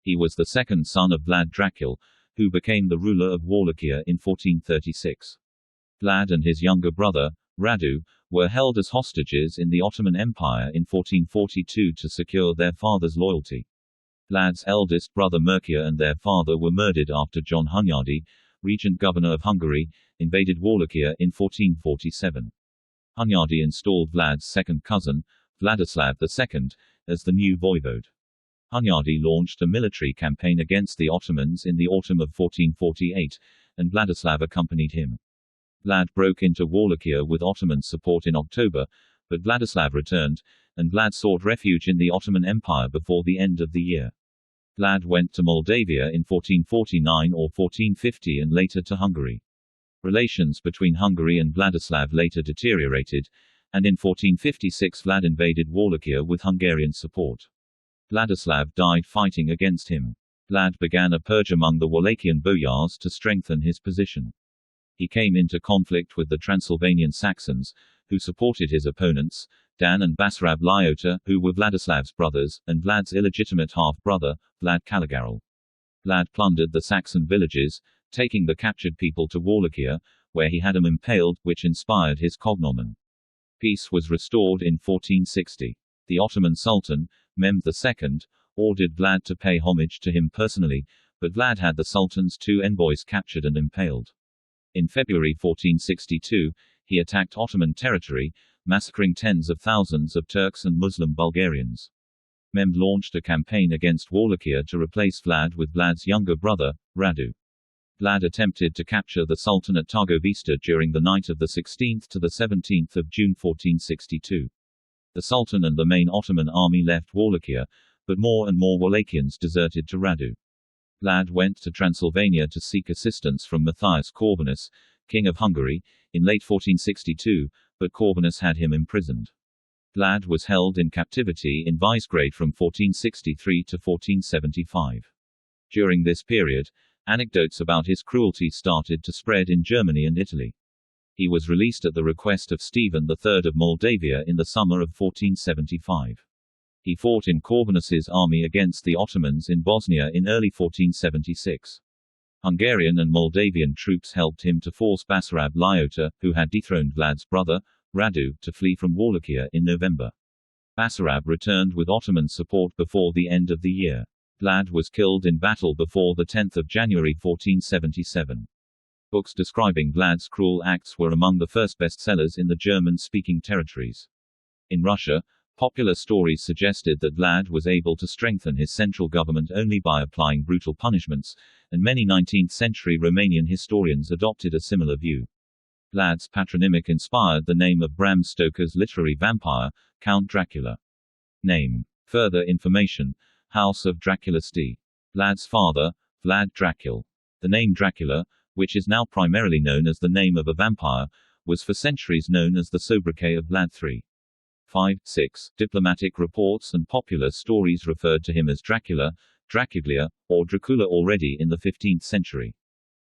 He was the second son of Vlad Dracul, who became the ruler of Wallachia in 1436. Vlad and his younger brother, Radu, were held as hostages in the Ottoman Empire in 1442 to secure their father's loyalty. Vlad's eldest brother Mircea and their father were murdered after John Hunyadi, regent governor of Hungary, invaded Wallachia in 1447. Hunyadi installed Vlad's second cousin, Vladislav II, as the new voivode. Hunyadi launched a military campaign against the Ottomans in the autumn of 1448, and Vladislav accompanied him. Vlad broke into Wallachia with Ottoman support in October, but Vladislav returned, and Vlad sought refuge in the Ottoman Empire before the end of the year. Vlad went to Moldavia in 1449 or 1450 and later to Hungary. Relations between Hungary and Vladislav later deteriorated, and in 1456 Vlad invaded Wallachia with Hungarian support. Vladislav died fighting against him. Vlad began a purge among the Wallachian boyars to strengthen his position. He came into conflict with the Transylvanian Saxons, who supported his opponents, Dan and Basarab Lyota, who were Vladislav's brothers, and Vlad's illegitimate half-brother, Vlad Caligaral. Vlad plundered the Saxon villages, taking the captured people to Wallachia, where he had them impaled, which inspired his cognomen. Peace was restored in 1460. The Ottoman Sultan, Mehmed II, ordered Vlad to pay homage to him personally, but Vlad had the Sultan's two envoys captured and impaled. In February 1462, he attacked Ottoman territory, massacring tens of thousands of Turks and Muslim Bulgarians. Mehmed launched a campaign against Wallachia to replace Vlad with Vlad's younger brother, Radu. Vlad attempted to capture the Sultan at Targovista during the night of the 16th to the 17th of June 1462. The Sultan and the main Ottoman army left Wallachia, but more and more Wallachians deserted to Radu. Vlad went to Transylvania to seek assistance from Matthias Corvinus, king of Hungary, in late 1462, but Corvinus had him imprisoned. Vlad was held in captivity in Visegrad from 1463 to 1475. During this period, anecdotes about his cruelty started to spread in Germany and Italy. He was released at the request of Stephen III of Moldavia in the summer of 1475. He fought in Corvinus's army against the Ottomans in Bosnia in early 1476. Hungarian and Moldavian troops helped him to force Basarab Lyota, who had dethroned Vlad's brother, Radu, to flee from Wallachia in November. Basarab returned with Ottoman support before the end of the year. Vlad was killed in battle before 10 January 1477. Books describing Vlad's cruel acts were among the first bestsellers in the German-speaking territories. In Russia, popular stories suggested that Vlad was able to strengthen his central government only by applying brutal punishments, and many 19th-century Romanian historians adopted a similar view. Vlad's patronymic inspired the name of Bram Stoker's literary vampire, Count Dracula. Name. Further information. House of Draculisti. Vlad's father, Vlad Dracul. The name Dracula, which is now primarily known as the name of a vampire, was for centuries known as the sobriquet of Vlad III. 5. 6. Diplomatic reports and popular stories referred to him as Dracula, Dracuglia, or Dracula already in the 15th century.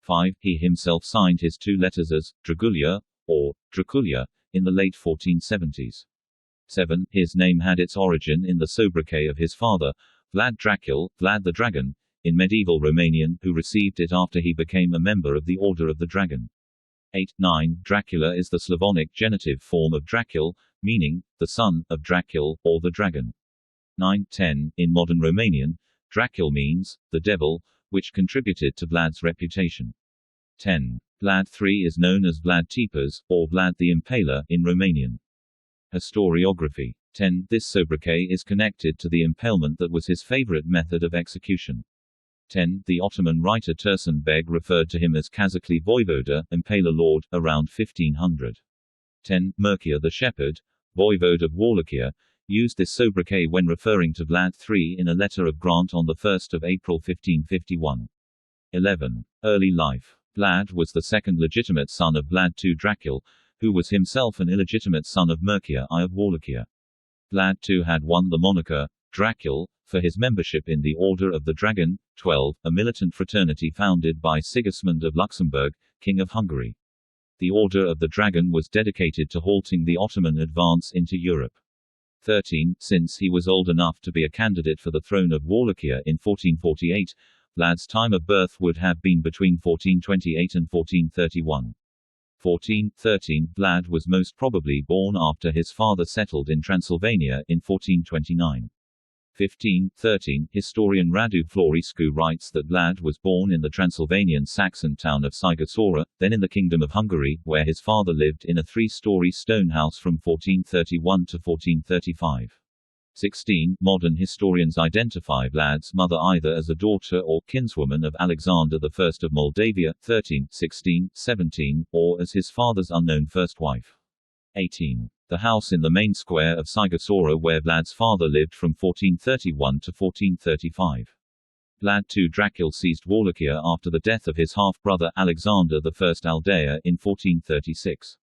5. He himself signed his two letters as Dragulia, or Draculia, in the late 1470s. 7. His name had its origin in the sobriquet of his father, Vlad Dracul, Vlad the Dragon, in medieval Romanian, who received it after he became a member of the Order of the Dragon. 8. 9. Dracula is the Slavonic genitive form of Dracul, meaning, the son of Dracul, or the dragon. 9. 10. In modern Romanian, Dracul means, the devil, which contributed to Vlad's reputation. 10. Vlad III is known as Vlad Tepes, or Vlad the Impaler, in Romanian. Historiography. 10. This sobriquet is connected to the impalement that was his favorite method of execution. 10. The Ottoman writer Tursun Beg referred to him as Kazakli Voivoda, Impaler Lord, around 1500. 10. Mircea the Shepherd, voivode of Wallachia, used this sobriquet when referring to Vlad III in a letter of grant on 1 April 1551. 11. Early life. Vlad was the second legitimate son of Vlad II Dracul, who was himself an illegitimate son of Mircea I of Wallachia. Vlad II had won the moniker, Dracul, for his membership in the Order of the Dragon. 12. A militant fraternity founded by Sigismund of Luxembourg, King of Hungary. The Order of the Dragon was dedicated to halting the Ottoman advance into Europe. 13. Since he was old enough to be a candidate for the throne of Wallachia in 1448, Vlad's time of birth would have been between 1428 and 1431. 14. 13. Vlad was most probably born after his father settled in Transylvania in 1429. 15. 13. Historian Radu Florescu writes that Vlad was born in the Transylvanian Saxon town of Sighisoara, then in the Kingdom of Hungary, where his father lived in a three-story stone house from 1431 to 1435. 16. Modern historians identify Vlad's mother either as a daughter or kinswoman of Alexander I of Moldavia, 13, 16, 17, or as his father's unknown first wife. 18. The house in the main square of Sighisoara where Vlad's father lived from 1431 to 1435. Vlad II Dracul seized Wallachia after the death of his half-brother Alexander I Aldea in 1436.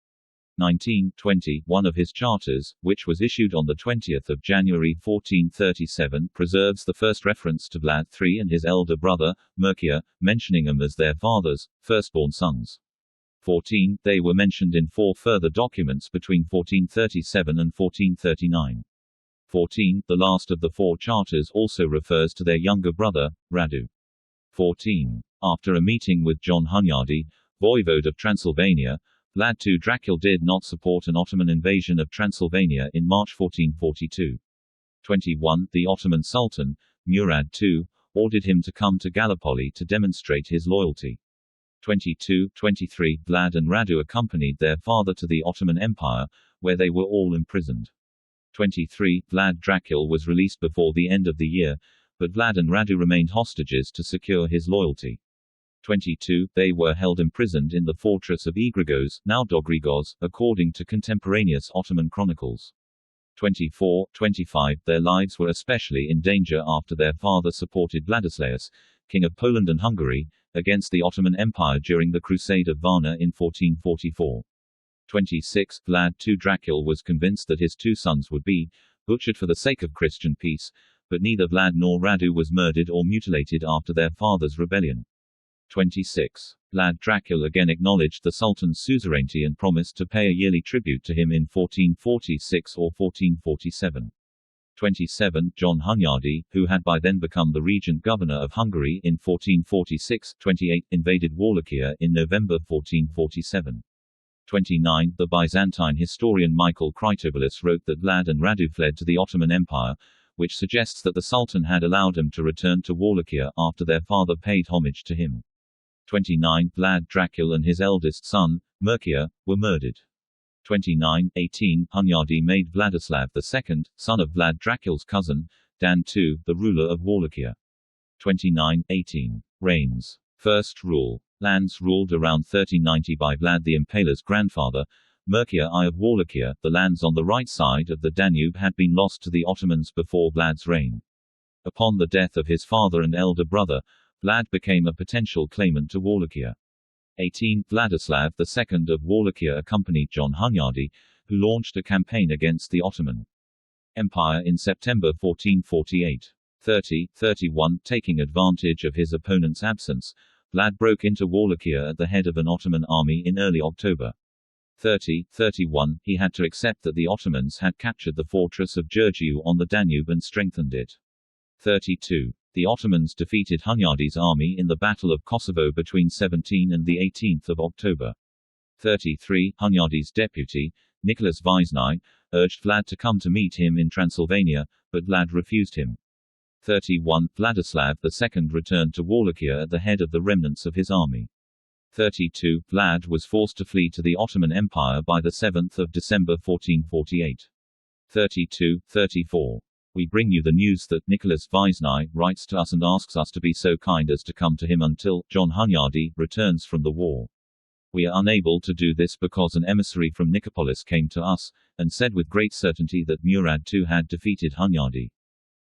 1920, one of his charters, which was issued on 20 January 1437, preserves the first reference to Vlad III and his elder brother, Mercia, mentioning them as their father's firstborn sons. 14. They were mentioned in 4 further documents between 1437 and 1439. 14. The last of the 4 charters also refers to their younger brother, Radu. 14. After a meeting with John Hunyadi, voivode of Transylvania, Vlad II Dracul did not support an Ottoman invasion of Transylvania in March 1442. 21. The Ottoman Sultan, Murad II, ordered him to come to Gallipoli to demonstrate his loyalty. 22. 23. Vlad and Radu accompanied their father to the Ottoman Empire, where they were all imprisoned. 23. Vlad Dracul was released before the end of the year, but Vlad and Radu remained hostages to secure his loyalty. 22. They were held imprisoned in the fortress of Igrigos, now Dogrigos, according to contemporaneous Ottoman chronicles. 24. 25. Their lives were especially in danger after their father supported Vladislaus, King of Poland and Hungary, against the Ottoman Empire during the Crusade of Varna in 1444. 26. Vlad II Dracul was convinced that his 2 sons would be butchered for the sake of Christian peace, but neither Vlad nor Radu was murdered or mutilated after their father's rebellion. 26. Vlad Dracul again acknowledged the Sultan's suzerainty and promised to pay a yearly tribute to him in 1446 or 1447. 27. John Hunyadi, who had by then become the regent governor of Hungary in 1446. 28. Invaded Wallachia in November 1447. 29. The Byzantine historian Michael Critoboulos wrote that Vlad and Radu fled to the Ottoman Empire, which suggests that the Sultan had allowed them to return to Wallachia after their father paid homage to him. 29. Vlad Dracul and his eldest son, Mercia, were murdered. 29. 18. Hunyadi made Vladislav II, son of Vlad Dracul's cousin, Dan II, the ruler of Wallachia. 29. 18. Reigns. First rule. Lands ruled around 1390 by Vlad the Impaler's grandfather, Mercia I of Wallachia. The lands on the right side of the Danube had been lost to the Ottomans before Vlad's reign. Upon the death of his father and elder brother, Vlad became a potential claimant to Wallachia. 18. Vladislav II of Wallachia accompanied John Hunyadi, who launched a campaign against the Ottoman Empire in September 1448. 30. 31. Taking advantage of his opponent's absence, Vlad broke into Wallachia at the head of an Ottoman army in early October. 30. 31. He had to accept that the Ottomans had captured the fortress of Giurgiu on the Danube and strengthened it. 32. The Ottomans defeated Hunyadi's army in the Battle of Kosovo between 17 and 18 October. 33. Hunyadi's deputy, Nicholas Vyzny, urged Vlad to come to meet him in Transylvania, but Vlad refused him. 31. Vladislav II returned to Wallachia at the head of the remnants of his army. 32. Vlad was forced to flee to the Ottoman Empire by 7 December 1448. 32. 34. We bring you the news that Nicholas Vyzny writes to us and asks us to be so kind as to come to him until John Hunyadi returns from the war. We are unable to do this because an emissary from Nicopolis came to us, and said with great certainty that Murad II had defeated Hunyadi.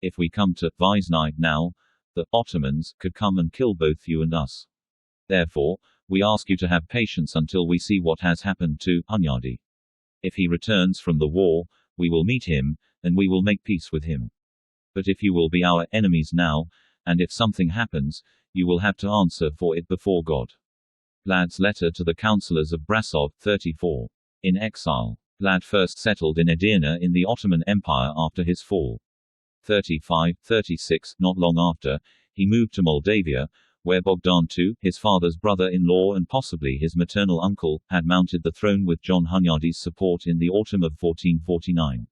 If we come to Vyzny now, the Ottomans could come and kill both you and us. Therefore, we ask you to have patience until we see what has happened to Hunyadi. If he returns from the war, we will meet him, and we will make peace with him. But if you will be our enemies now, and if something happens, you will have to answer for it before God. Vlad's letter to the councillors of Brasov, 34. In exile. Vlad first settled in Edirne in the Ottoman Empire after his fall. 35-36, not long after, he moved to Moldavia, where Bogdan II, his father's brother-in-law and possibly his maternal uncle, had mounted the throne with John Hunyadi's support in the autumn of 1449.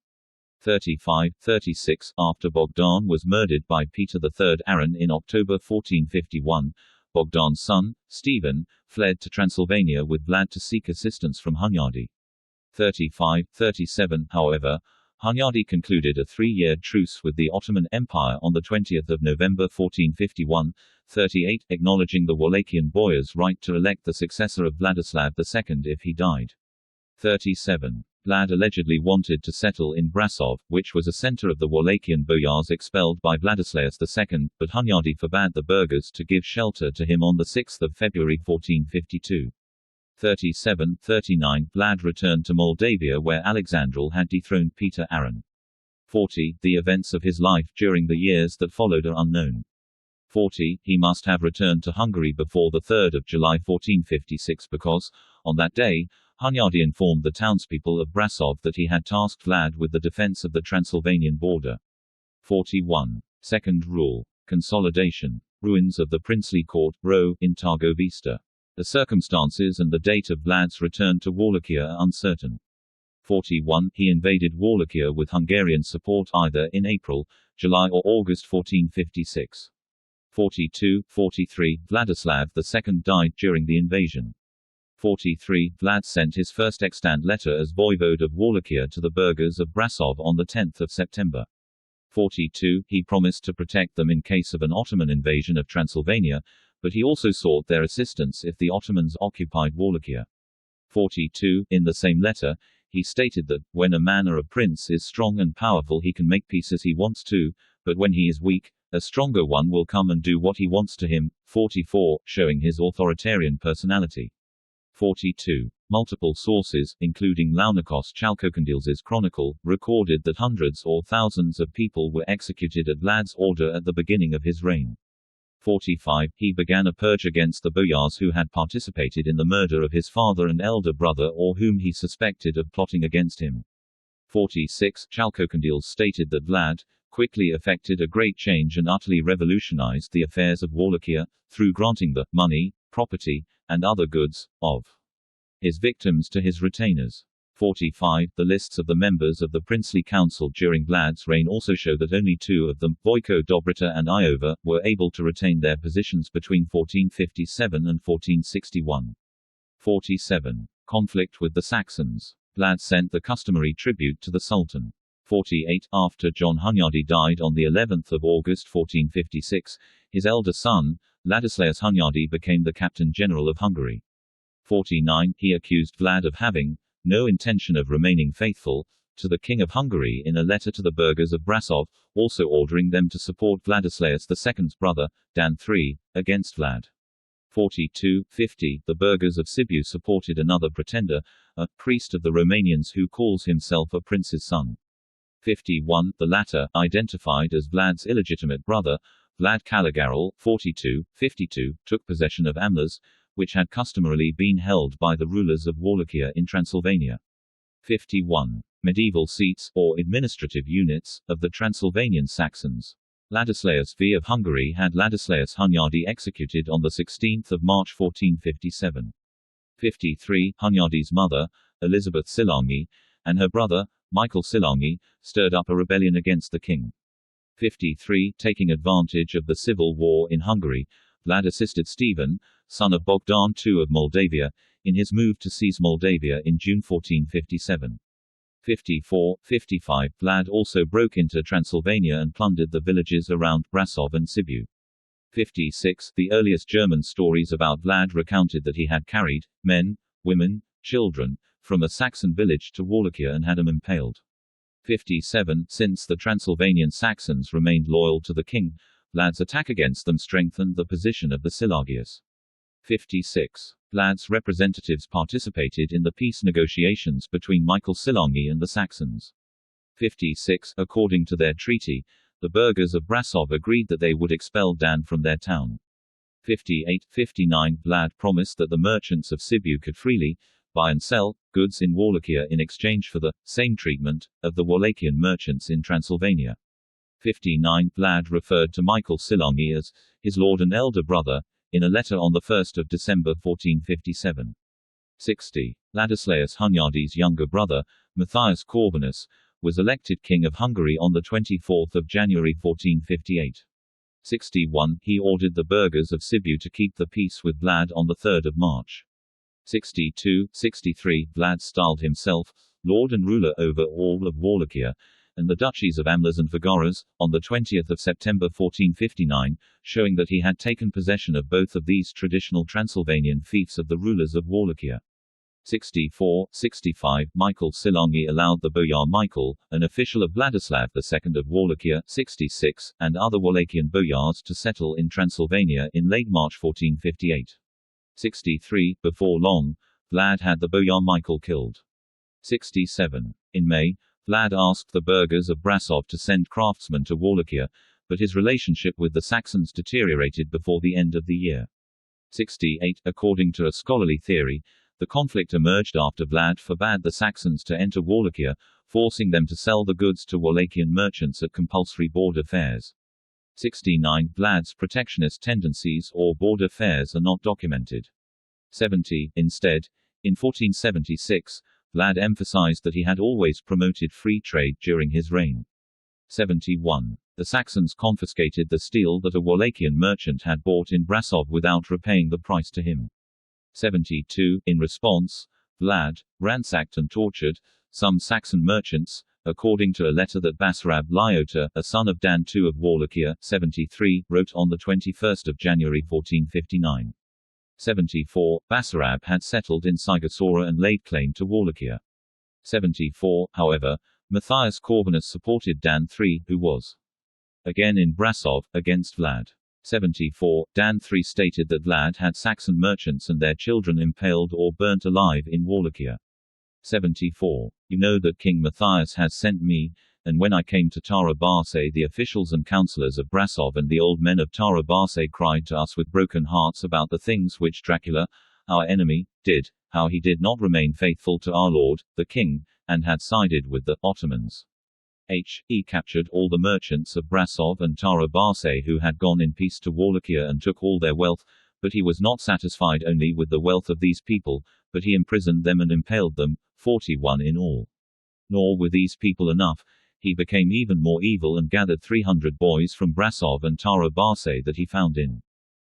35-36, after Bogdan was murdered by Peter III Aron in October 1451, Bogdan's son, Stephen, fled to Transylvania with Vlad to seek assistance from Hunyadi. 35-37, however, Hunyadi concluded a 3-year truce with the Ottoman Empire on 20 November 1451, 38, acknowledging the Wallachian boyar's right to elect the successor of Vladislav II if he died. 37. Vlad allegedly wanted to settle in Brasov, which was a center of the Wallachian boyars expelled by Vladislav II, but Hunyadi forbade the burghers to give shelter to him on 6 February 1452. 37-39, Vlad returned to Moldavia where Alexandrul had dethroned Peter Aron. 40. The events of his life during the years that followed are unknown. 40. He must have returned to Hungary before 3 July 1456 because, on that day, Hunyadi informed the townspeople of Brasov that he had tasked Vlad with the defense of the Transylvanian border. 41. Second rule. Consolidation. Ruins of the princely court, Ro, in Targovista. The circumstances and the date of Vlad's return to Wallachia are uncertain. 41. He invaded Wallachia with Hungarian support either in April, July or August 1456. 42-43, Vladislav II died during the invasion. 43, Vlad sent his first extant letter as voivode of Wallachia to the burghers of Brasov on 10 September. 42, he promised to protect them in case of an Ottoman invasion of Transylvania, but he also sought their assistance if the Ottomans occupied Wallachia. 42, in the same letter, he stated that, when a man or a prince is strong and powerful he can make peace as he wants to, but when he is weak, a stronger one will come and do what he wants to him. 44, showing his authoritarian personality. 42. Multiple sources, including Launakos Chalkokandil's Chronicle, recorded that hundreds or thousands of people were executed at Vlad's order at the beginning of his reign. 45. He began a purge against the boyars who had participated in the murder of his father and elder brother or whom he suspected of plotting against him. 46. Chalkokandil stated that Vlad quickly effected a great change and utterly revolutionized the affairs of Wallachia, through granting the money, property, and other goods, of his victims to his retainers. 45. The lists of the members of the princely council during Vlad's reign also show that only two of them, Vojko Dobrita and Iova, were able to retain their positions between 1457 and 1461. 47. Conflict with the Saxons. Vlad sent the customary tribute to the Sultan. 48. After John Hunyadi died on the 11th of August 1456, his elder son, Ladislaus Hunyadi became the Captain General of Hungary. 49. He accused Vlad of having no intention of remaining faithful to the King of Hungary in a letter to the burghers of Brasov, also ordering them to support Vladislaus II's brother, Dan III, against Vlad. 42-50, the burghers of Sibiu supported another pretender, a priest of the Romanians who calls himself a prince's son. 51, the latter, identified as Vlad's illegitimate brother, Vlad Caligarul, 42-52, took possession of Amlas, which had customarily been held by the rulers of Wallachia in Transylvania. 51. Medieval seats, or administrative units, of the Transylvanian Saxons. Ladislaus V of Hungary had Ladislaus Hunyadi executed on 16 March 1457. 53. Hunyadi's mother, Elizabeth Silangi, and her brother, Michael Silangi, stirred up a rebellion against the king. 53. Taking advantage of the civil war in Hungary, Vlad assisted Stephen, son of Bogdan II of Moldavia, in his move to seize Moldavia in June 1457. 54-55, Vlad also broke into Transylvania and plundered the villages around Brasov and Sibiu. 56. The earliest German stories about Vlad recounted that he had carried men, women, children, from a Saxon village to Wallachia and had them impaled. 57. Since the Transylvanian Saxons remained loyal to the king, Vlad's attack against them strengthened the position of the Silagius. 56. Vlad's representatives participated in the peace negotiations between Michael Silangi and the Saxons. 56. According to their treaty, the burghers of Brasov agreed that they would expel Dan from their town. 58-59, Vlad promised that the merchants of Sibiu could freely buy and sell goods in Wallachia in exchange for the same treatment of the Wallachian merchants in Transylvania. 59. Vlad referred to Michael Silongi as his lord and elder brother in a letter on 1 December 1457. 60. Ladislaus Hunyadi's younger brother, Matthias Corvinus, was elected King of Hungary on 24 January 1458. 61. He ordered the burghers of Sibiu to keep the peace with Vlad on 3 March. 62. 63. Vlad styled himself lord and ruler over all of Wallachia and the duchies of Amlers and Figueras, on 20 September 1459, showing that he had taken possession of both of these traditional Transylvanian fiefs of the rulers of Wallachia. 64. 65. Michael Silongi allowed the boyar Michael, an official of Vladislav II of Wallachia, 66, and other Wallachian boyars to settle in Transylvania in late March 1458. 63. Before long, Vlad had the boyar Michael killed. 67. In May, Vlad asked the burghers of Brasov to send craftsmen to Wallachia, but his relationship with the Saxons deteriorated before the end of the year. 68. According to a scholarly theory, the conflict emerged after Vlad forbade the Saxons to enter Wallachia, forcing them to sell the goods to Wallachian merchants at compulsory border fairs. 69. Vlad's protectionist tendencies or border fairs are not documented. 70. Instead, in 1476, Vlad emphasized that he had always promoted free trade during his reign. 71. The Saxons confiscated the steel that a Wallachian merchant had bought in Brasov without repaying the price to him. 72. In response, Vlad ransacked and tortured some Saxon merchants, according to a letter that Basarab Lyota, a son of Dan II of Wallachia, 73, wrote on 21 January 1459. 74. Basarab had settled in Sigosora and laid claim to Wallachia. 74. However, Matthias Corvinus supported Dan III, who was again in Brasov, against Vlad. 74. Dan III stated that Vlad had Saxon merchants and their children impaled or burnt alive in Wallachia. 74. You know that King Matthias has sent me, and when I came to Tara Barse the officials and councillors of Brasov and the old men of Tara Barse cried to us with broken hearts about the things which Dracula, our enemy, did, how he did not remain faithful to our lord, the king, and had sided with the Ottomans. He captured all the merchants of Brasov and Tara Barse who had gone in peace to Wallachia and took all their wealth, but he was not satisfied only with the wealth of these people, but he imprisoned them and impaled them, 41 in all. Nor were these people enough, he became even more evil and gathered 300 boys from Brasov and Tara Barse that he found in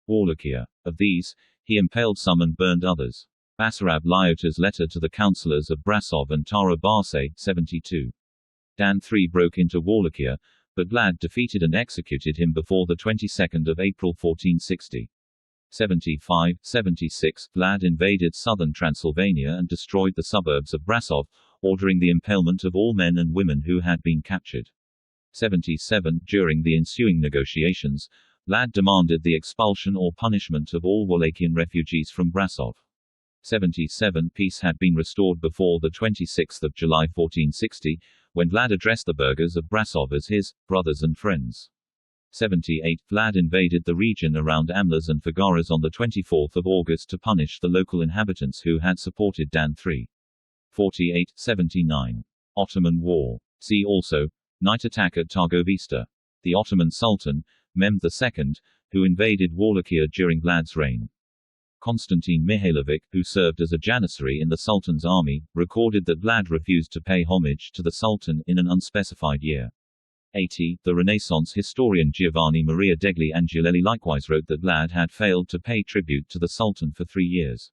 Wallachia. Of these, he impaled some and burned others. Basarab Lyota's letter to the councillors of Brasov and Tara Barse, 72. Dan III broke into Wallachia, but Vlad defeated and executed him before the 22nd of April 1460. 75. 76. Vlad invaded southern Transylvania and destroyed the suburbs of Brasov, ordering the impalement of all men and women who had been captured. 77. During the ensuing negotiations, Vlad demanded the expulsion or punishment of all Wallachian refugees from Brasov. 77. Peace had been restored before the 26th of July 1460, when Vlad addressed the burghers of Brasov as his brothers and friends. 78. Vlad invaded the region around Amlers and Figueras on 24 August to punish the local inhabitants who had supported Dan III. 48. 79. Ottoman War. See also, Night attack at Targovista. The Ottoman Sultan, Mehmed II, who invaded Wallachia during Vlad's reign. Konstantin Mihailovic, who served as a janissary in the Sultan's army, recorded that Vlad refused to pay homage to the Sultan in an unspecified year. 80. The Renaissance historian Giovanni Maria degli Angiolelli likewise wrote that Vlad had failed to pay tribute to the Sultan for 3 years.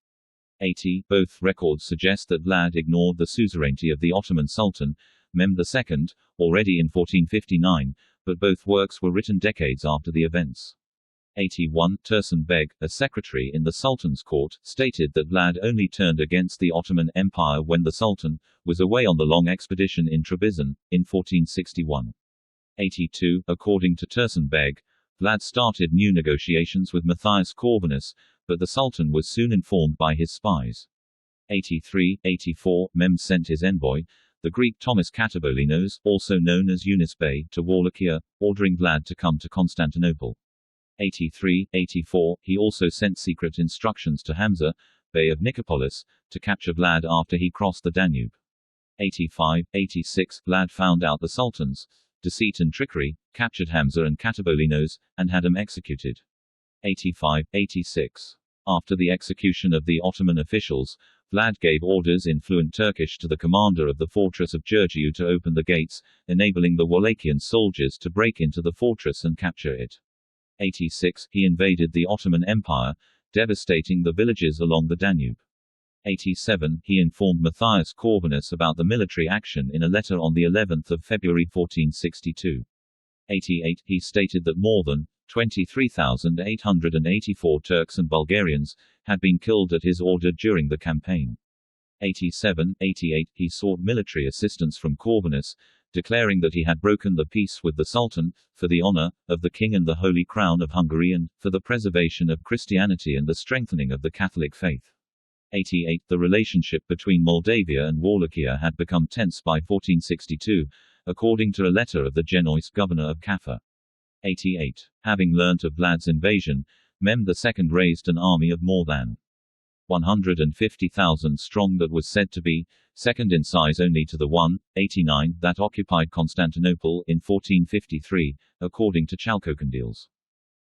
80. Both records suggest that Vlad ignored the suzerainty of the Ottoman Sultan, Mehmed II, already in 1459, but both works were written decades after the events. 81. Tursun Beg, a secretary in the Sultan's court, stated that Vlad only turned against the Ottoman Empire when the Sultan was away on the long expedition in Trebizond, in 1461. 82. According to Tursun Beg, Vlad started new negotiations with Matthias Corvinus, but the Sultan was soon informed by his spies. 83. 84. Mehmed sent his envoy, the Greek Thomas Katabolinos, also known as Yunus Bey, to Wallachia, ordering Vlad to come to Constantinople. 83. 84. He also sent secret instructions to Hamza, Bay of Nicopolis, to capture Vlad after he crossed the Danube. 85–86, Vlad found out the Sultan's deceit and trickery, captured Hamza and Katabolinos, and had them executed. 85–86. After the execution of the Ottoman officials, Vlad gave orders in fluent Turkish to the commander of the fortress of Giurgiu to open the gates, enabling the Wallachian soldiers to break into the fortress and capture it. 86. He invaded the Ottoman Empire, devastating the villages along the Danube. 87. He informed Matthias Corvinus about the military action in a letter on the 11th of February 1462. 88. He stated that more than 23,884 Turks and Bulgarians had been killed at his order during the campaign. 87–88. He sought military assistance from Corvinus, declaring that he had broken the peace with the Sultan, for the honor of the King and the Holy Crown of Hungary and for the preservation of Christianity and the strengthening of the Catholic faith. 88. The relationship between Moldavia and Wallachia had become tense by 1462, according to a letter of the Genoese governor of Kaffa. 88. Having learnt of Vlad's invasion, Mehmed II raised an army of more than 150,000 strong that was said to be second in size only to the 189 that occupied Constantinople in 1453, according to Chalkokandiles.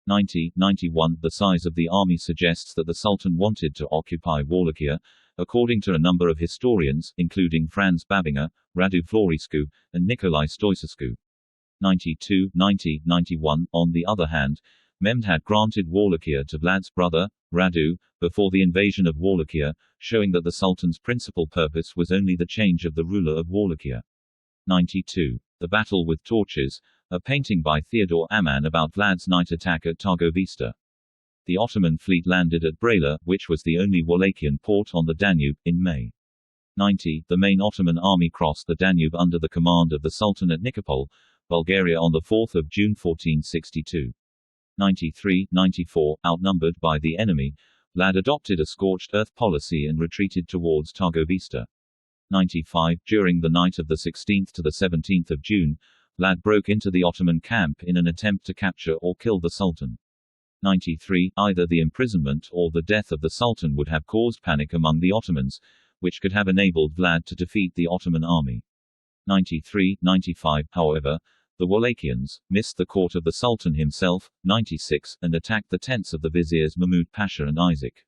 90–91. The size of the army suggests that the Sultan wanted to occupy Wallachia, according to a number of historians, including Franz Babinger, Radu Florescu, and Nicolae Stoicescu. 92–90–91. On the other hand, Mehmed had granted Wallachia to Vlad's brother, Radu, before the invasion of Wallachia, showing that the Sultan's principal purpose was only the change of the ruler of Wallachia. 92. The Battle with Torches, a painting by Theodore Amann about Vlad's night attack at Targovista. The Ottoman fleet landed at Brela, which was the only Wallachian port on the Danube, in May. 90. The main Ottoman army crossed the Danube under the command of the Sultan at Nikopol, Bulgaria on 4 June 1462. 93–94. Outnumbered by the enemy, Vlad adopted a scorched earth policy and retreated towards Targovista. 95. During the night of the 16th to the 17th of June, Vlad broke into the Ottoman camp in an attempt to capture or kill the Sultan. 93. Either the imprisonment or the death of the Sultan would have caused panic among the Ottomans, which could have enabled Vlad to defeat the Ottoman army. 93–95. However, the Wallachians missed the court of the Sultan himself, 96, and attacked the tents of the viziers Mahmud Pasha and Isaac.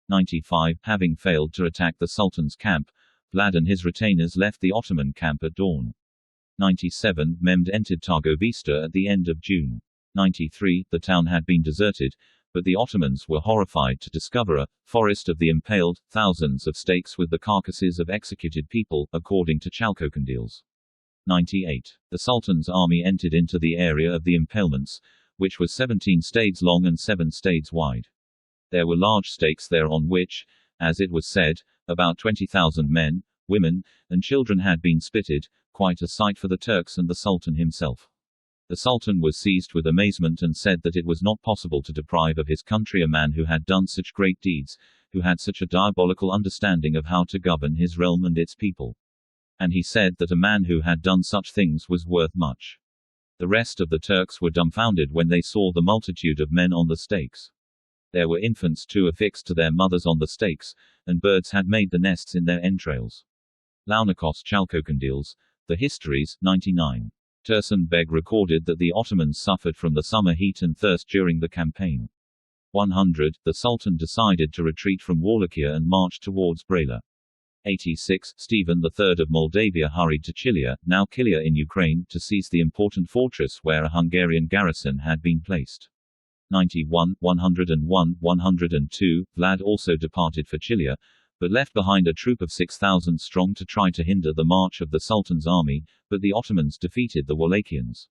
95. Having failed to attack the Sultan's camp, Vlad and his retainers left the Ottoman camp at dawn. 97. Mehmed entered Targovista at the end of June. 93. The town had been deserted, but the Ottomans were horrified to discover a forest of the impaled, thousands of stakes with the carcasses of executed people, according to Chalkokandiles. 98. The Sultan's army entered into the area of the impalements, which was 17 stades long and 7 stades wide. There were large stakes there on which, as it was said, about 20,000 men, women, and children had been spitted, quite a sight for the Turks and the Sultan himself. The Sultan was seized with amazement and said that it was not possible to deprive of his country a man who had done such great deeds, who had such a diabolical understanding of how to govern his realm and its people. And he said that a man who had done such things was worth much. The rest of the Turks were dumbfounded when they saw the multitude of men on the stakes. There were infants too affixed to their mothers on the stakes, and birds had made the nests in their entrails. Launakos Chalkokandiles, The Histories, 99. Tursun Beg recorded that the Ottomans suffered from the summer heat and thirst during the campaign. 100. The Sultan decided to retreat from Wallachia and march towards Brela. 86. Stephen III of Moldavia hurried to Chilia, now Kilia in Ukraine, to seize the important fortress where a Hungarian garrison had been placed. 91, 101, 102. Vlad also departed for Chilia, but left behind a troop of 6,000 strong to try to hinder the march of the Sultan's army, but the Ottomans defeated the Wallachians.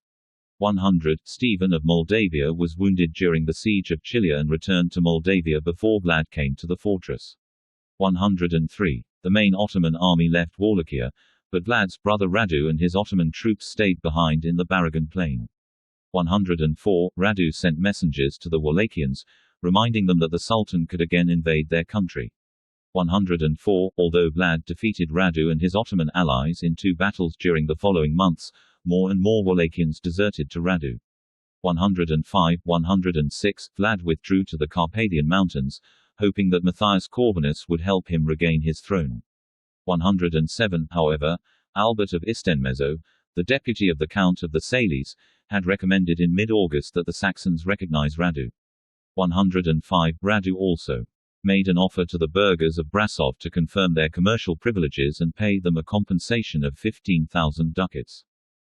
100. Stephen of Moldavia was wounded during the siege of Chilia and returned to Moldavia before Vlad came to the fortress. 103. The main Ottoman army left Wallachia, but Vlad's brother Radu and his Ottoman troops stayed behind in the Baragan plain. 104. Radu sent messengers to the Wallachians, reminding them that the Sultan could again invade their country. 104. Although Vlad defeated Radu and his Ottoman allies in 2 battles during the following months, more and more Wallachians deserted to Radu. 105, 106. Vlad withdrew to the Carpathian Mountains, hoping that Matthias Corvinus would help him regain his throne. 107, however, Albert of Istenmezo, the deputy of the Count of the Sales, had recommended in mid-August that the Saxons recognize Radu. 105, Radu also made an offer to the burghers of Brasov to confirm their commercial privileges and pay them a compensation of 15,000 ducats.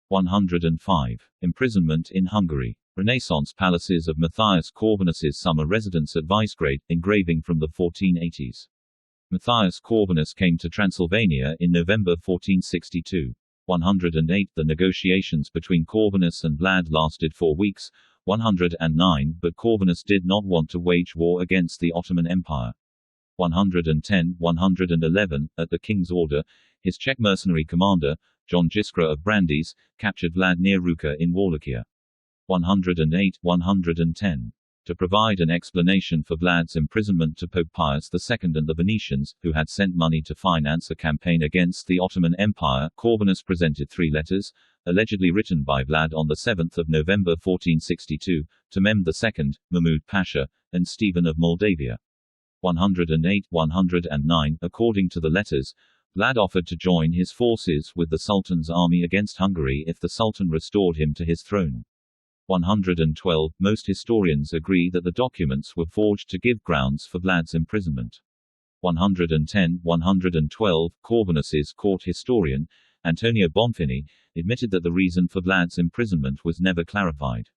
105. Imprisonment in Hungary. Renaissance palaces of Matthias Corvinus's summer residence at Visegrad, engraving from the 1480s. Matthias Corvinus came to Transylvania in November 1462. 108. The negotiations between Corvinus and Vlad lasted 4 weeks. 109. But Corvinus did not want to wage war against the Ottoman Empire. 110. 111. At the king's order, his Czech mercenary commander, John Jiskra of Brandes, captured Vlad near Ruka in Wallachia. 108. 110. To provide an explanation for Vlad's imprisonment to Pope Pius II and the Venetians, who had sent money to finance a campaign against the Ottoman Empire, Corvinus presented 3 letters, allegedly written by Vlad on 7 November 1462, to Mehmed II, Mahmud Pasha, and Stephen of Moldavia. 108. 109. According to the letters, Vlad offered to join his forces with the Sultan's army against Hungary if the Sultan restored him to his throne. 112. Most historians agree that the documents were forged to give grounds for Vlad's imprisonment. 110. 112. Corvinus's court historian, Antonio Bonfini, admitted that the reason for Vlad's imprisonment was never clarified.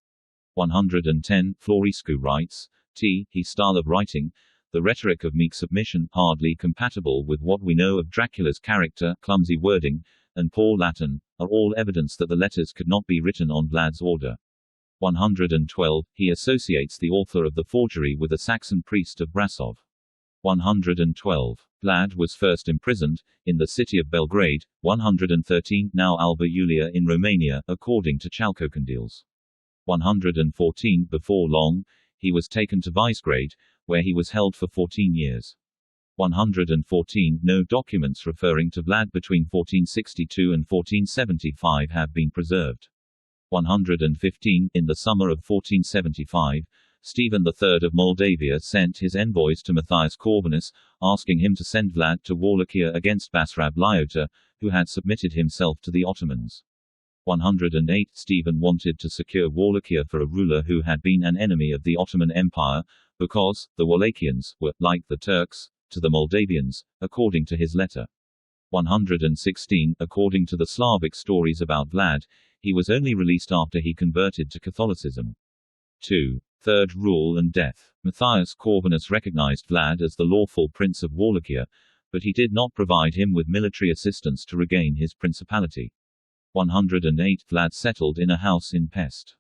110. Florescu writes, his style of writing, the rhetoric of meek submission, hardly compatible with what we know of Dracula's character, clumsy wording, and poor Latin, are all evidence that the letters could not be written on Vlad's order. 112. He associates the author of the forgery with a Saxon priest of Brasov. 112. Vlad was first imprisoned, in the city of Belgrade, 113, now Alba Iulia in Romania, according to Chalcocandils. 114. Before long, he was taken to Visegrad, where he was held for 14 years. 114. No documents referring to Vlad between 1462 and 1475 have been preserved. 115. In the summer of 1475, Stephen III of Moldavia sent his envoys to Matthias Corvinus, asking him to send Vlad to Wallachia against Basarab Laiota, who had submitted himself to the Ottomans. 108. Stephen wanted to secure Wallachia for a ruler who had been an enemy of the Ottoman Empire, because the Wallachians were, like the Turks, to the Moldavians, according to his letter. 116. According to the Slavic stories about Vlad, he was only released after he converted to Catholicism. 2. Third rule and death. Matthias Corvinus recognized Vlad as the lawful prince of Wallachia, but he did not provide him with military assistance to regain his principality. 108. Vlad settled in a house in Pest.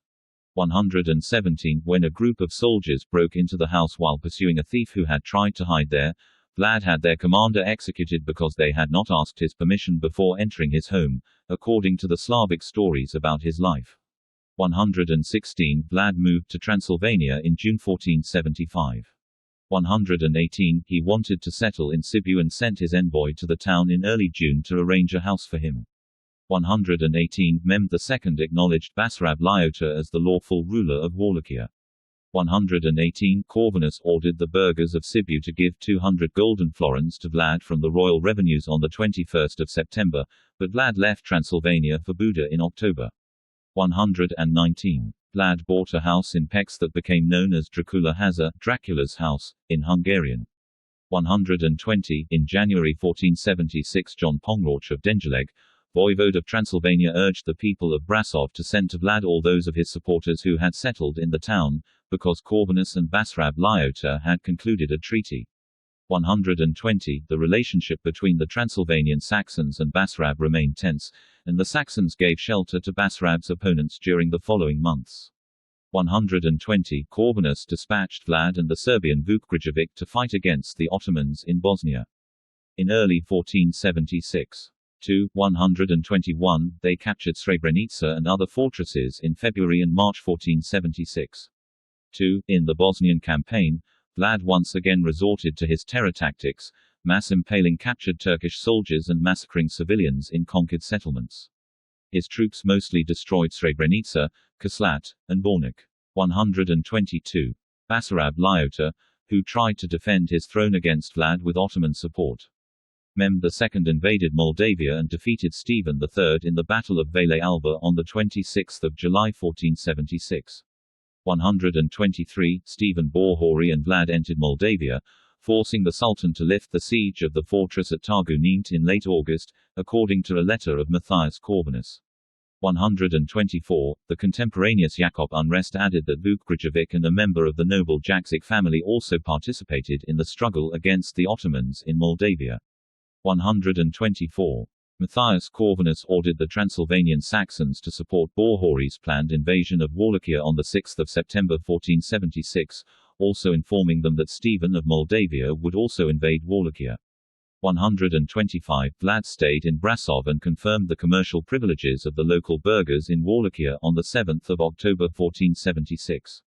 117. When a group of soldiers broke into the house while pursuing a thief who had tried to hide there, Vlad had their commander executed because they had not asked his permission before entering his home, according to the Slavic stories about his life. 116. Vlad moved to Transylvania in June 1475. 118. He wanted to settle in Sibiu and sent his envoy to the town in early June to arrange a house for him. 118. Mehmed II acknowledged Basarab Laiota as the lawful ruler of Wallachia. 118. Corvinus ordered the burghers of Sibiu to give 200 golden florins to Vlad from the royal revenues on 21 September, but Vlad left Transylvania for Buda in October. 119. Vlad bought a house in Pécs that became known as Dracula Haza, Dracula's house, in Hungarian. 120. In January 1476, John Pongroch of Dengeleg, voivode of Transylvania, urged the people of Brasov to send to Vlad all those of his supporters who had settled in the town, because Corvinus and Basarab Laiota had concluded a treaty. 120. The relationship between the Transylvanian Saxons and Basarab remained tense, and the Saxons gave shelter to Basarab's opponents during the following months. 120. Corvinus dispatched Vlad and the Serbian Vukgrjevic to fight against the Ottomans in Bosnia. In early 1476. 121, they captured Srebrenica and other fortresses in February and March 1476. 2. In the Bosnian campaign, Vlad once again resorted to his terror tactics, mass impaling captured Turkish soldiers and massacring civilians in conquered settlements. His troops mostly destroyed Srebrenica, Kaslat, and Bornik. 122. Basarab Laiota, who tried to defend his throne against Vlad with Ottoman support. Mehmed II invaded Moldavia and defeated Stephen III in the Battle of Vele Alba on 26 July 1476. 123, Stephen Bohori and Vlad entered Moldavia, forcing the Sultan to lift the siege of the fortress at Târgu Neamț in late August, according to a letter of Matthias Corvinus. 124, the contemporaneous Jakop unrest added that Vuk Grijovic and a member of the noble Jakšić family also participated in the struggle against the Ottomans in Moldavia. 124. Matthias Corvinus ordered the Transylvanian Saxons to support Bohori's planned invasion of Wallachia on 6 September 1476, also informing them that Stephen of Moldavia would also invade Wallachia. 125. Vlad stayed in Brasov and confirmed the commercial privileges of the local burghers in Wallachia on 7 October 1476.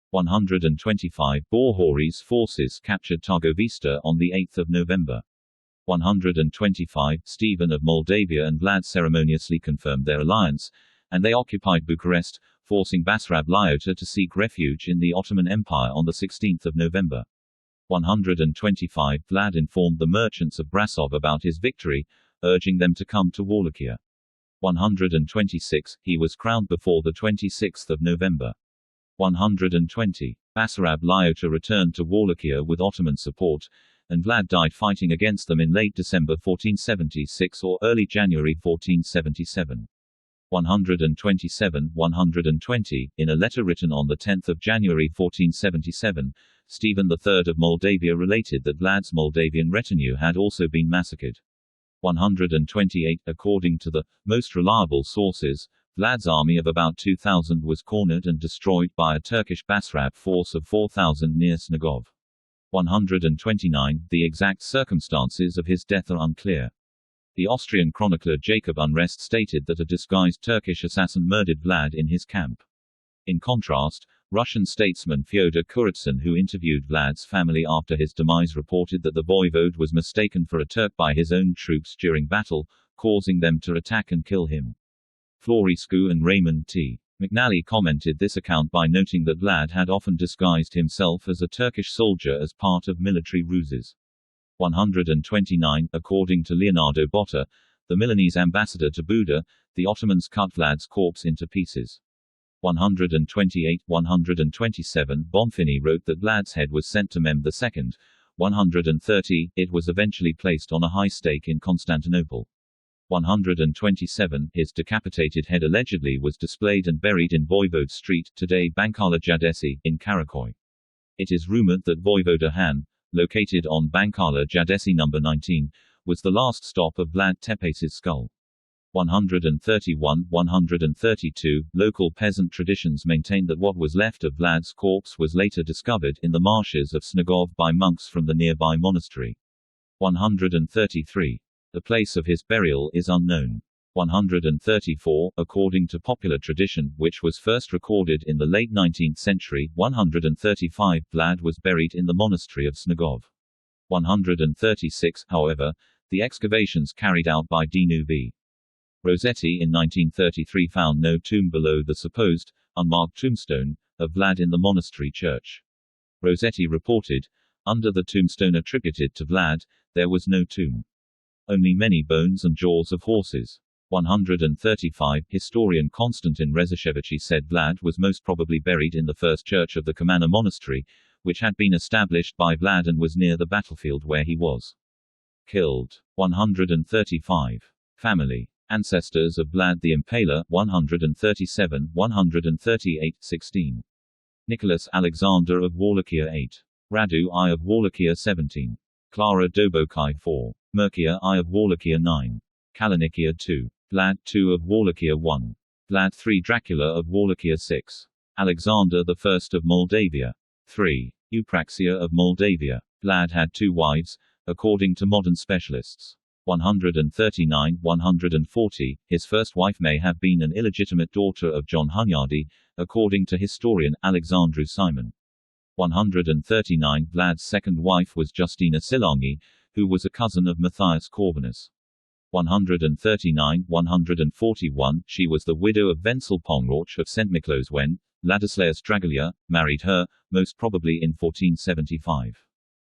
125. Bohori's forces captured Targovista on 8 November. 125. Stephen of Moldavia and Vlad ceremoniously confirmed their alliance, and they occupied Bucharest, forcing Basarab Laiota to seek refuge in the Ottoman Empire on 16 November. 125. Vlad informed the merchants of Brasov about his victory, urging them to come to Wallachia. 126. He was crowned before 26 November. 120. Basarab Laiota returned to Wallachia with Ottoman support, and Vlad died fighting against them in late December 1476 or early January 1477. 127. 120. In a letter written on 10 January 1477, Stephen III of Moldavia related that Vlad's Moldavian retinue had also been massacred. 128. According to the most reliable sources, Vlad's army of about 2,000 was cornered and destroyed by a Turkish Basarab force of 4,000 near Snagov. 129. The exact circumstances of his death are unclear. The Austrian chronicler Jacob Unrest stated that a disguised Turkish assassin murdered Vlad in his camp. In contrast, Russian statesman Fyodor Kurutzin, who interviewed Vlad's family after his demise, reported that the voivode was mistaken for a Turk by his own troops during battle, causing them to attack and kill him. Florescu and Raymond T. McNally commented this account by noting that Vlad had often disguised himself as a Turkish soldier as part of military ruses. 129. According to Leonardo Botta, the Milanese ambassador to Buda, the Ottomans cut Vlad's corpse into pieces. 128. 127. Bonfini wrote that Vlad's head was sent to Mehmed II. 130. It was eventually placed on a high stake in Constantinople. 127. His decapitated head allegedly was displayed and buried in Voivode Street, today Bankala Jadesi, in Karakoy. It is rumored that Voivoda Han, located on Bankala Jadesi No. 19, was the last stop of Vlad Tepes's skull. 131. 132. Local peasant traditions maintain that what was left of Vlad's corpse was later discovered in the marshes of Snagov by monks from the nearby monastery. 133. The place of his burial is unknown. 134. According to popular tradition, which was first recorded in the late 19th century, 135, Vlad was buried in the monastery of Snagov. 136. However, the excavations carried out by Dinu V. Rossetti in 1933 found no tomb below the supposed, unmarked tombstone, of Vlad in the monastery church. Rossetti reported, under the tombstone attributed to Vlad, there was no tomb. Only many bones and jaws of horses. 135. Historian Konstantin Rezashevich said Vlad was most probably buried in the first church of the Kamana monastery, which had been established by Vlad and was near the battlefield where he was killed. 135. Family. Ancestors of Vlad the Impaler, 137, 138, 16. Nicholas Alexander of Wallachia 8. Radu I of Wallachia 17. Clara Dobokai 4. Mercia I of Wallachia 9. Kalanikia 2. Vlad II of Wallachia 1. Vlad III Dracula of Wallachia 6. Alexander I of Moldavia 3. Eupraxia of Moldavia. Vlad had 2 wives, according to modern specialists. 139. 140. His first wife may have been an illegitimate daughter of John Hunyadi, according to historian Alexandru Simon. 139. Vlad's second wife was Justina Silangi, who was a cousin of Matthias Corvinus. 139. 141. She was the widow of Wenzel Pongroch of St. Miklos when, Ladislaus Dragula, married her, most probably in 1475.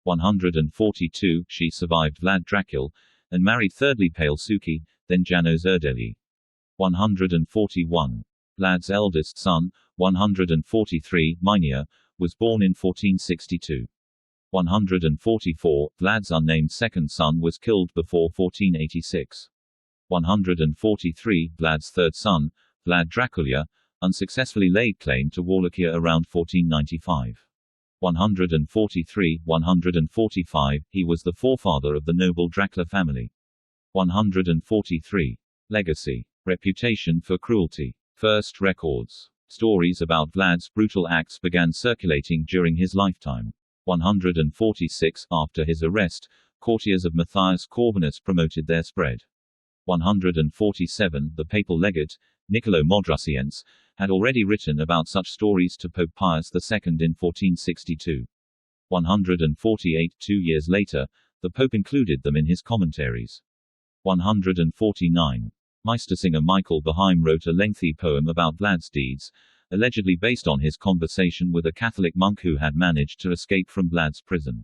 142, she survived Vlad Dracul, and married thirdly Pale Suki, then Janos Erdeli. 141. Vlad's eldest son, 143, Minia, was born in 1462. 144, Vlad's unnamed second son was killed before 1486. 143, Vlad's third son, Vlad Dracula, unsuccessfully laid claim to Wallachia around 1495. 143, 145, he was the forefather of the noble Dracula family. 143. Legacy. Reputation for cruelty. First records. Stories about Vlad's brutal acts began circulating during his lifetime. 146, after his arrest, courtiers of Matthias Corvinus promoted their spread. 147, the papal legate, Niccolo Modrusiense, had already written about such stories to Pope Pius II in 1462. 148, 2 years later, the Pope included them in his commentaries. 149. Meistersinger Michael Beheim wrote a lengthy poem about Vlad's deeds, allegedly based on his conversation with a Catholic monk who had managed to escape from Vlad's prison.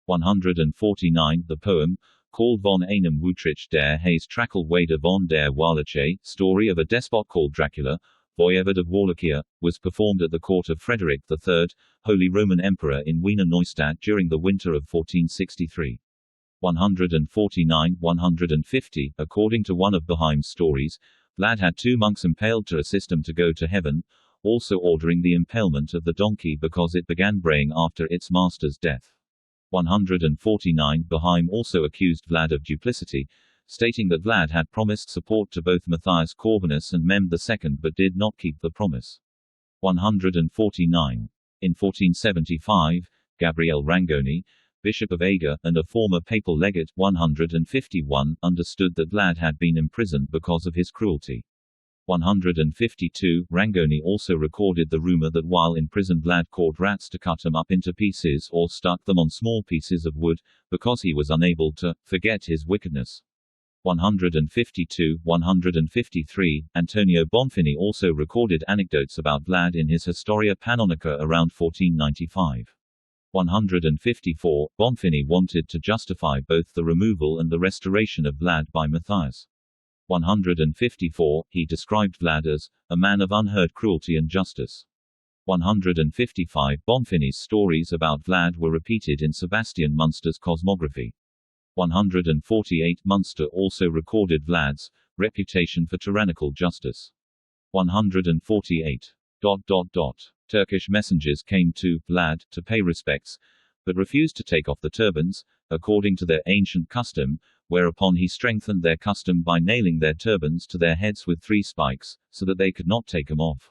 149. The poem, called von einem Wutrich der Hayes Trakel Wade von der Wallachie, story of a despot called Dracula, voyevode of Wallachia, was performed at the court of Frederick III, Holy Roman Emperor in Wiener Neustadt during the winter of 1463. 149, 150, according to one of Beheim's stories, Vlad had 2 monks impaled to assist him to go to heaven, also ordering the impalement of the donkey because it began braying after its master's death. 149, Beheim also accused Vlad of duplicity, stating that Vlad had promised support to both Matthias Corvinus and Mem II but did not keep the promise. 149. In 1475, Gabriel Rangoni, Bishop of Aga, and a former papal legate, 151, understood that Vlad had been imprisoned because of his cruelty. 152, Rangoni also recorded the rumor that while in prison Vlad caught rats to cut him up into pieces or stuck them on small pieces of wood, because he was unable to forget his wickedness. 152, 153, Antonio Bonfini also recorded anecdotes about Vlad in his Historia Panonica around 1495. 154, Bonfini wanted to justify both the removal and the restoration of Vlad by Matthias. 154, he described Vlad as a man of unheard cruelty and justice. 155, Bonfini's stories about Vlad were repeated in Sebastian Munster's Cosmography. 148, Munster also recorded Vlad's reputation for tyrannical justice. 148. Turkish messengers came to Vlad to pay respects, but refused to take off the turbans, according to their ancient custom, whereupon he strengthened their custom by nailing their turbans to their heads with 3 spikes, so that they could not take them off.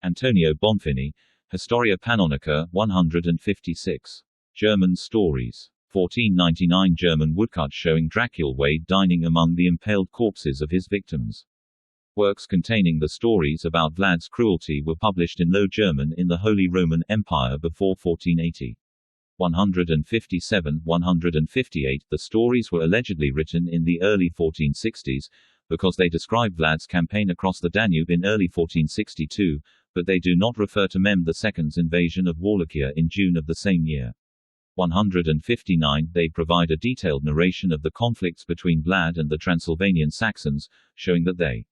Antonio Bonfini, Historia Panonica, 156. German stories. 1499 German woodcut showing Dracula Wade dining among the impaled corpses of his victims. Works containing the stories about Vlad's cruelty were published in Low German in the Holy Roman Empire before 1480. 157, 158, the stories were allegedly written in the early 1460s, because they describe Vlad's campaign across the Danube in early 1462, but they do not refer to Mem II's invasion of Wallachia in June of the same year. 159, they provide a detailed narration of the conflicts between Vlad and the Transylvanian Saxons, showing that they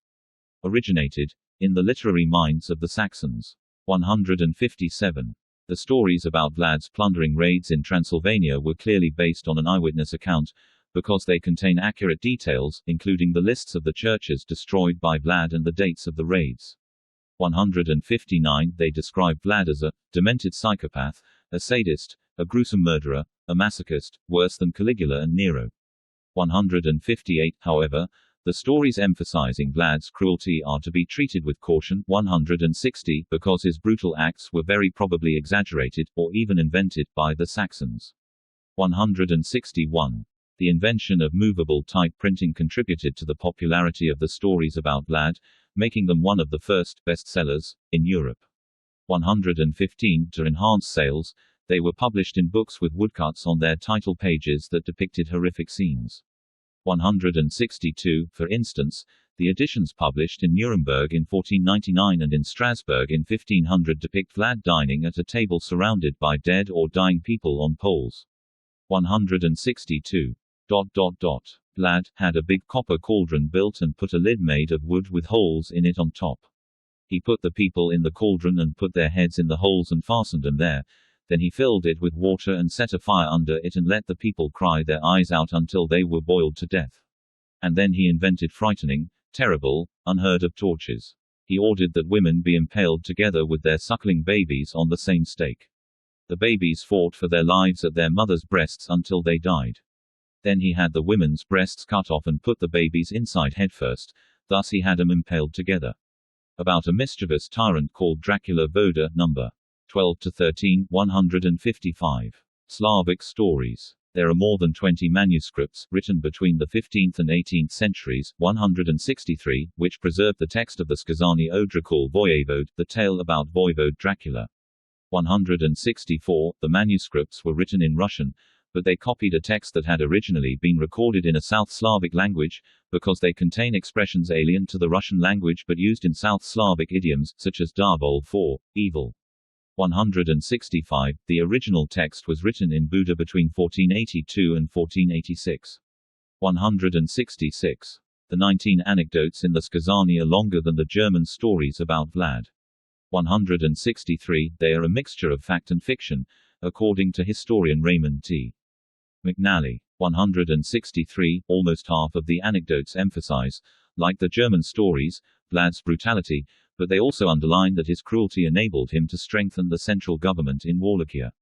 originated in the literary minds of the Saxons. 157. The stories about Vlad's plundering raids in Transylvania were clearly based on an eyewitness account, because they contain accurate details, including the lists of the churches destroyed by Vlad and the dates of the raids. 159, they describe Vlad as a demented psychopath, a sadist, a gruesome murderer, a masochist, worse than Caligula and Nero. 158, however, the stories emphasizing Vlad's cruelty are to be treated with caution. 160, because his brutal acts were very probably exaggerated, or even invented, by the Saxons. 161. The invention of movable type printing contributed to the popularity of the stories about Vlad, making them one of the first bestsellers in Europe. 115. To enhance sales, they were published in books with woodcuts on their title pages that depicted horrific scenes. 162, for instance, The editions published in Nuremberg in 1499 and in Strasbourg in 1500 depict Vlad dining at a table surrounded by dead or dying people on poles. 162. Vlad had a big copper cauldron built and put a lid made of wood with holes in it on top. He put the people in the cauldron and put their heads in the holes and fastened them there. Then he filled it with water and set a fire under it and let the people cry their eyes out until they were boiled to death. And then he invented frightening, terrible, unheard of tortures. He ordered that women be impaled together with their suckling babies on the same stake. The babies fought for their lives at their mother's breasts until they died. Then he had the women's breasts cut off and put the babies inside headfirst, thus he had them impaled together. About a mischievous tyrant called Dracula Voda, number 12-13, 155. Slavic stories. There are more than 20 manuscripts, written between the 15th and 18th centuries, 163, which preserve the text of the Skazany Odrakul Voyevode, the tale about Voivode Dracula. 164, the manuscripts were written in Russian, but they copied a text that had originally been recorded in a South Slavic language, because they contain expressions alien to the Russian language but used in South Slavic idioms, such as darbol for evil. 165, the original text was written in Buda between 1482 and 1486. 166. The 19 anecdotes in the Skazany are longer than the German stories about Vlad. 163, they are a mixture of fact and fiction, according to historian Raymond T. McNally. 163, almost half of the anecdotes emphasize, like the German stories, Vlad's brutality, but they also underline that his cruelty enabled him to strengthen the central government in Wallachia.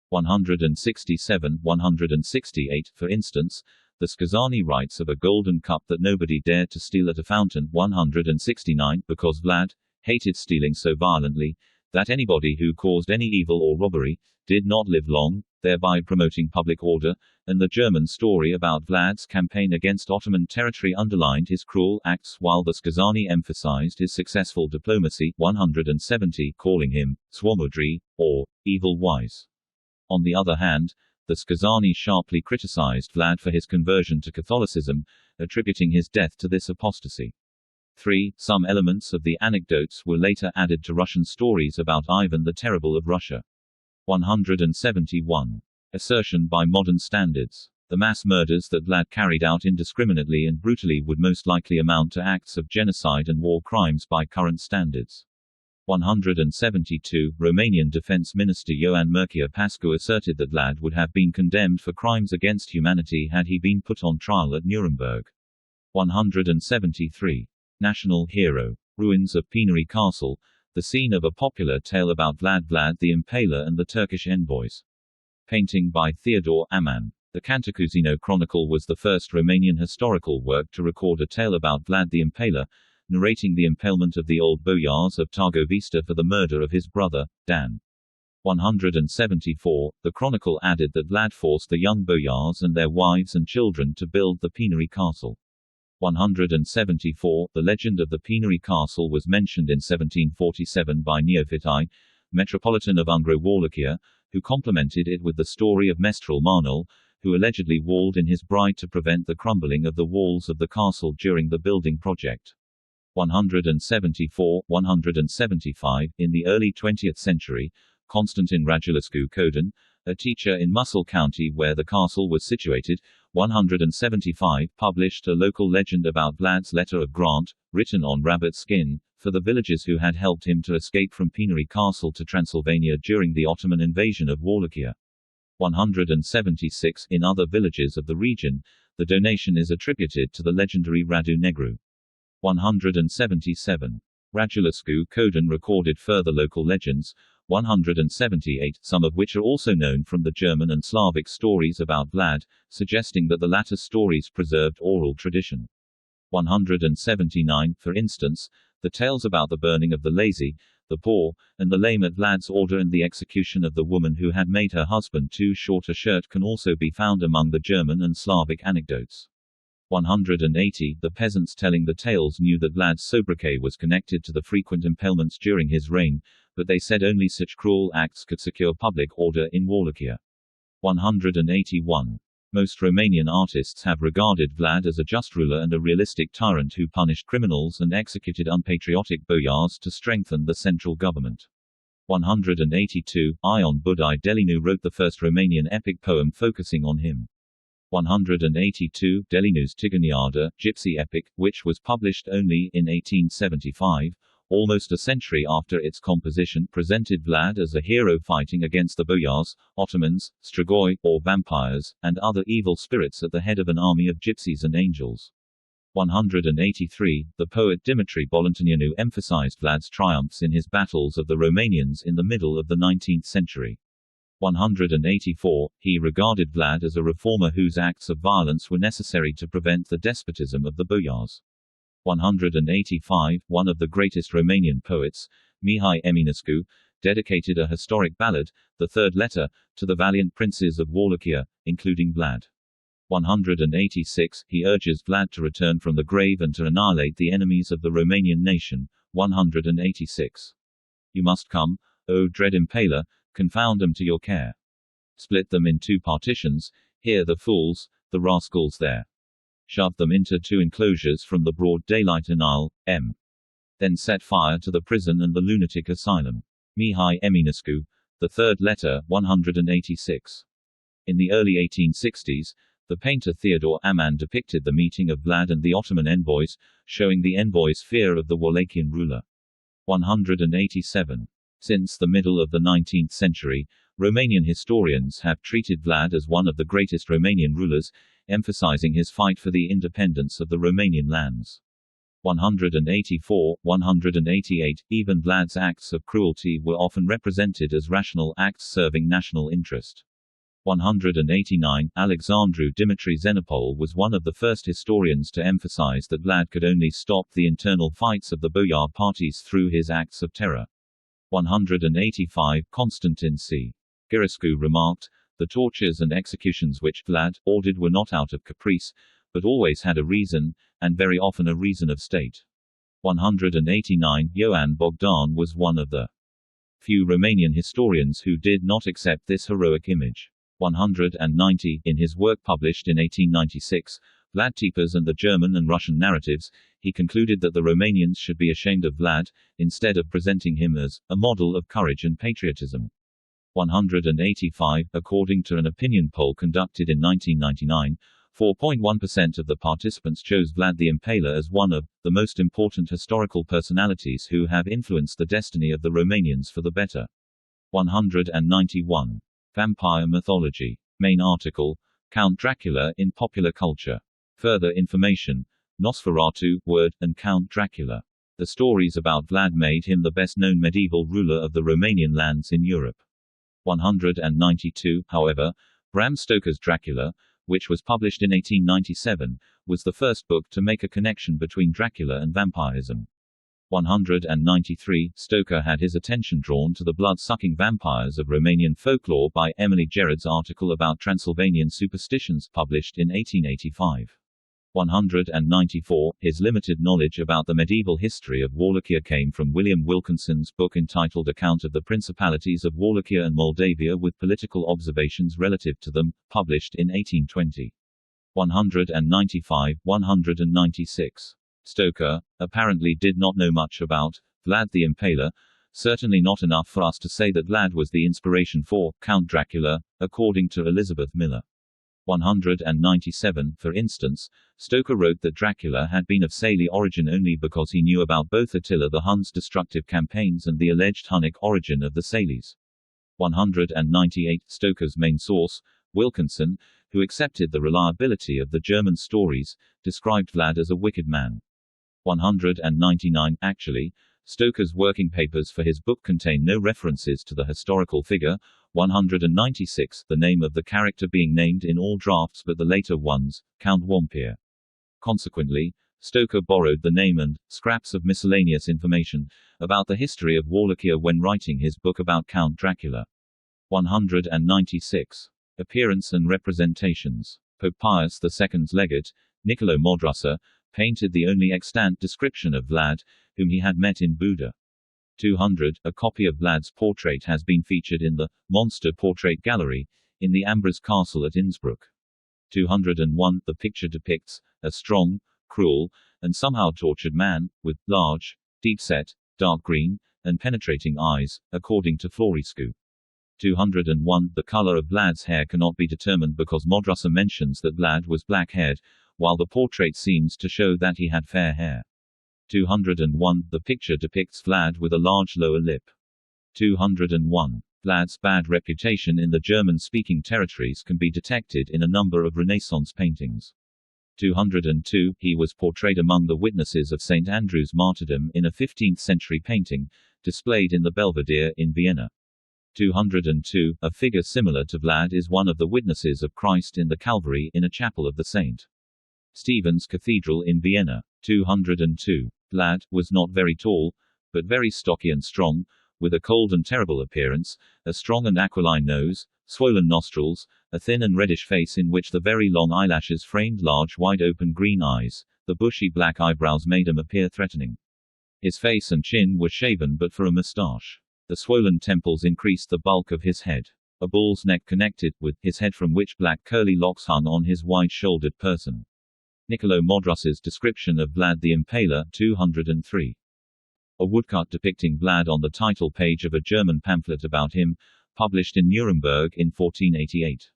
167, 168, for instance, the Skazany writes of a golden cup that nobody dared to steal at a fountain. 169, because Vlad hated stealing so violently that anybody who caused any evil or robbery did not live long, thereby promoting public order, and the German story about Vlad's campaign against Ottoman territory underlined his cruel acts while the Skazany emphasized his successful diplomacy. 170, calling him Swomudri, or evil wise. On the other hand, the Skazany sharply criticized Vlad for his conversion to Catholicism, attributing his death to this apostasy. 3. Some elements of the anecdotes were later added to Russian stories about Ivan the Terrible of Russia. 171. Assertion by modern standards. The mass murders that Vlad carried out indiscriminately and brutally would most likely amount to acts of genocide and war crimes by current standards. 172. Romanian Defense Minister Ioan Mircea Pascu asserted that Vlad would have been condemned for crimes against humanity had he been put on trial at Nuremberg. 173. National hero. Ruins of Pinari Castle, the scene of a popular tale about VLAD the Impaler and the Turkish envoys. Painting by Theodore Aman. The Cantacuzino Chronicle was the first Romanian historical work to record a tale about Vlad the Impaler, narrating the impalement of the old boyars of Targovista for the murder of his brother, Dan. 174. The chronicle added that Vlad forced the young boyars and their wives and children to build the Pinari Castle. 174. The legend of the Pinari Castle was mentioned in 1747 by Neofiti, Metropolitan of Ungro-Wallachia, who complemented it with the story of Mestral Marnol, who allegedly walled in his bride to prevent the crumbling of the walls of the castle during the building project. 174, 175. In the early 20th century, Constantin Radulescu Codan, a teacher in Muscle County where the castle was situated, 175, published a local legend about Vlad's letter of grant, written on rabbit skin, for the villagers who had helped him to escape from Pinari Castle to Transylvania during the Ottoman invasion of Wallachia. 176. In other villages of the region, the donation is attributed to the legendary Radu Negru. 177. Radulescu Codan recorded further local legends, 178, some of which are also known from the German and Slavic stories about Vlad, suggesting that the latter stories preserved oral tradition. 179, for instance, the tales about the burning of the lazy, the poor, and the lame at Vlad's order and the execution of the woman who had made her husband too short a shirt can also be found among the German and Slavic anecdotes. 180. The peasants telling the tales knew that Vlad's sobriquet was connected to the frequent impalements during his reign, but they said only such cruel acts could secure public order in Wallachia. 181. Most Romanian artists have regarded Vlad as a just ruler and a realistic tyrant who punished criminals and executed unpatriotic boyars to strengthen the central government. 182. Ion Budai Delinu wrote the first Romanian epic poem focusing on him. 182. Delinu's Tigoniada, Gypsy epic, which was published only in 1875, almost a century after its composition, presented Vlad as a hero fighting against the boyars, Ottomans, strigoi, or vampires, and other evil spirits at the head of an army of gypsies and angels. 183. The poet Dimitri Bolantonianu emphasized Vlad's triumphs in his battles of the Romanians in the middle of the 19th century. 184. He regarded Vlad as a reformer whose acts of violence were necessary to prevent the despotism of the boyars. 185. One of the greatest Romanian poets, Mihai Eminescu, dedicated a historic ballad, the third letter, to the valiant princes of Wallachia, including Vlad. 186. He urges Vlad to return from the grave and to annihilate the enemies of the Romanian nation. 186. You must come, O dread impaler, confound them to your care. Split them in two partitions, here the fools, the rascals there. Shove them into two enclosures from the broad daylight annihil, m. Then set fire to the prison and the lunatic asylum. Mihai Eminescu, the third letter, 186. In the early 1860s, the painter Theodore Aman depicted the meeting of Vlad and the Ottoman envoys, showing the envoys' fear of the Wallachian ruler. 187. Since the middle of the 19th century, Romanian historians have treated Vlad as one of the greatest Romanian rulers, emphasizing his fight for the independence of the Romanian lands. 184, 188. Even Vlad's acts of cruelty were often represented as rational acts serving national interest. 189. Alexandru Dimitri Xenopol was one of the first historians to emphasize that Vlad could only stop the internal fights of the boyar parties through his acts of terror. 185. Constantin C. Girescu remarked, the tortures and executions which Vlad ordered were not out of caprice, but always had a reason, and very often a reason of state. 189. Ioan Bogdan was one of the few Romanian historians who did not accept this heroic image. 190. In his work published in 1896, Vlad Tepes and the German and Russian narratives, he concluded that the Romanians should be ashamed of Vlad, instead of presenting him as a model of courage and patriotism. 185. According to an opinion poll conducted in 1999, 4.1% of the participants chose Vlad the Impaler as one of the most important historical personalities who have influenced the destiny of the Romanians for the better. 191. Vampire mythology. Main article, Count Dracula in popular culture. Further information, Nosferatu, word, and Count Dracula. The stories about Vlad made him the best-known medieval ruler of the Romanian lands in Europe. 192. However, Bram Stoker's Dracula, which was published in 1897, was the first book to make a connection between Dracula and vampirism. 193. Stoker had his attention drawn to the blood-sucking vampires of Romanian folklore by Emily Gerard's article about Transylvanian superstitions published in 1885. 194. His limited knowledge about the medieval history of Wallachia came from William Wilkinson's book entitled Account of the Principalities of Wallachia and Moldavia with Political Observations Relative to Them, published in 1820. 195, 196. Stoker apparently did not know much about Vlad the Impaler, certainly not enough for us to say that Vlad was the inspiration for Count Dracula, according to Elizabeth Miller. 197. For instance, Stoker wrote that Dracula had been of Saili origin only because he knew about both Attila the Hun's destructive campaigns and the alleged Hunnic origin of the Sailis. 198. Stoker's main source, Wilkinson, who accepted the reliability of the German stories, described Vlad as a wicked man. 199. Actually, Stoker's working papers for his book contain no references to the historical figure. 196. The name of the character being named in all drafts but the later ones, Count Wampir. Consequently, Stoker borrowed the name and scraps of miscellaneous information about the history of Wallachia when writing his book about Count Dracula. 196. Appearance and representations. Pope Pius II's legate, Niccolò Modrusser, painted the only extant description of Vlad, whom he had met in Buda. 200. A copy of Vlad's portrait has been featured in the Monster Portrait Gallery in the Ambras Castle at Innsbruck. 201. The picture depicts a strong, cruel, and somehow tortured man, with large, deep-set, dark green, and penetrating eyes, according to Florescu. 201. The color of Vlad's hair cannot be determined because Modrusa mentions that Vlad was black-haired, while the portrait seems to show that he had fair hair. 201. The picture depicts Vlad with a large lower lip. 201. Vlad's bad reputation in the German-speaking territories can be detected in a number of Renaissance paintings. 202. He was portrayed among the witnesses of St. Andrew's martyrdom in a 15th-century painting, displayed in the Belvedere in Vienna. 202. A figure similar to Vlad is one of the witnesses of Christ in the Calvary in a chapel of the St. Stephen's Cathedral in Vienna. 202. Vlad was not very tall, but very stocky and strong, with a cold and terrible appearance, a strong and aquiline nose, swollen nostrils, a thin and reddish face in which the very long eyelashes framed large wide-open green eyes. The bushy black eyebrows made him appear threatening. His face and chin were shaven but for a moustache. The swollen temples increased the bulk of his head. A bull's neck connected with his head from which black curly locks hung on his wide-shouldered person. Niccolo Modrusa's description of Vlad the Impaler. 203. A woodcut depicting Vlad on the title page of a German pamphlet about him, published in Nuremberg in 1488.